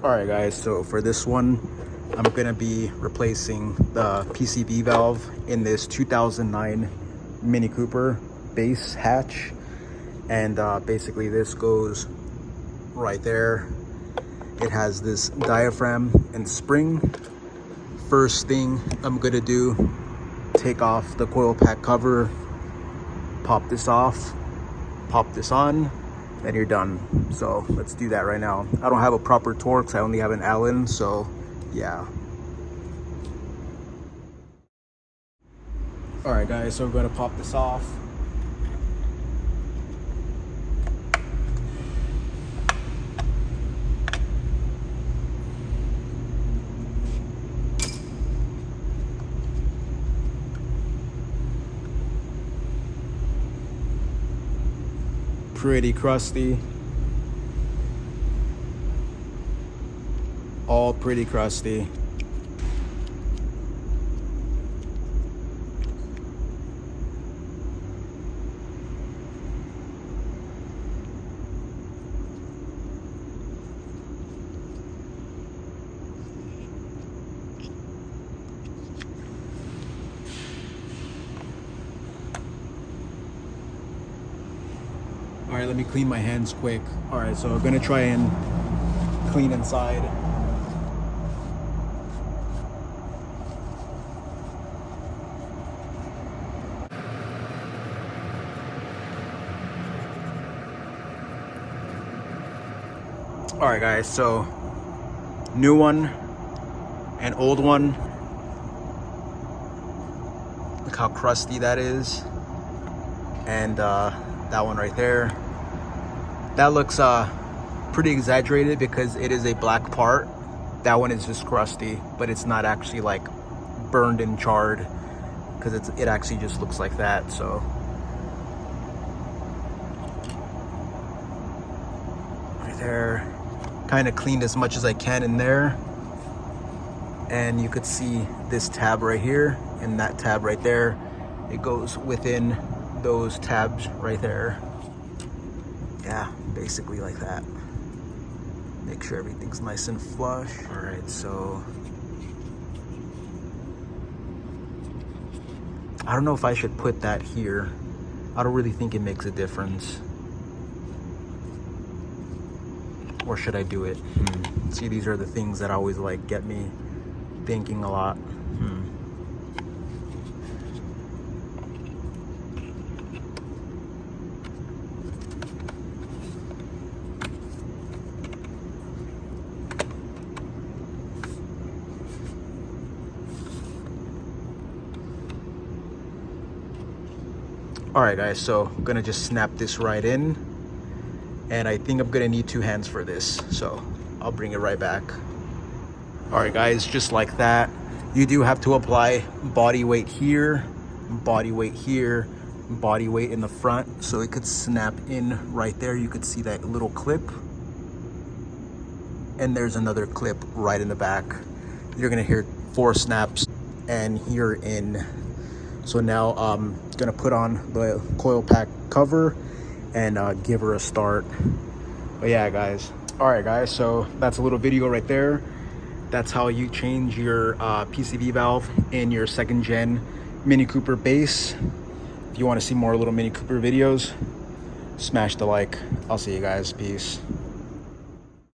All right guys, so for this one I'm gonna be replacing the PCV valve in this 2009 Mini Cooper base hatch, and basically this goes right there. It has this diaphragm and spring. First thing I'm gonna do, take off the coil pack cover, pop this off, pop this on, and you're done. So let's do that right now. I don't have a proper Torx, I only have an Allen, so yeah. All right guys, so we're gonna pop this off. Pretty crusty. All pretty crusty. All right, let me clean my hands quick. All right, so I'm gonna try and clean inside. All right guys, so new one and old one. Look how crusty that is. And that one right there, that looks pretty exaggerated because it is a black part. That one is just crusty, but it's not actually like burned and charred, because it actually just looks like that. So right there, kind of cleaned as much as I can in there, and you could see this tab right here and that tab right there. It goes within those tabs right there. Yeah, basically like that. Make sure everything's nice and flush. All right, so I don't know if I should put that here. I don't really think it makes a difference. Or should I do it? See, these are the things that always like get me thinking a lot. All right guys, so I'm gonna just snap this right in, and I think I'm gonna need 2 hands for this, so I'll bring it right back. All right guys, just like that. You do have to apply body weight here, body weight here, body weight in the front, so it could snap in right there. You could see that little clip, and there's another clip right in the back. You're gonna hear 4 snaps, and you're in. So now I'm gonna put on the coil pack cover and give her a start. But yeah guys, all right guys, so that's a little video right there. That's how you change your PCV valve in your 2nd gen Mini Cooper base. If you want to see more little Mini Cooper videos, smash the like. I'll see you guys. Peace.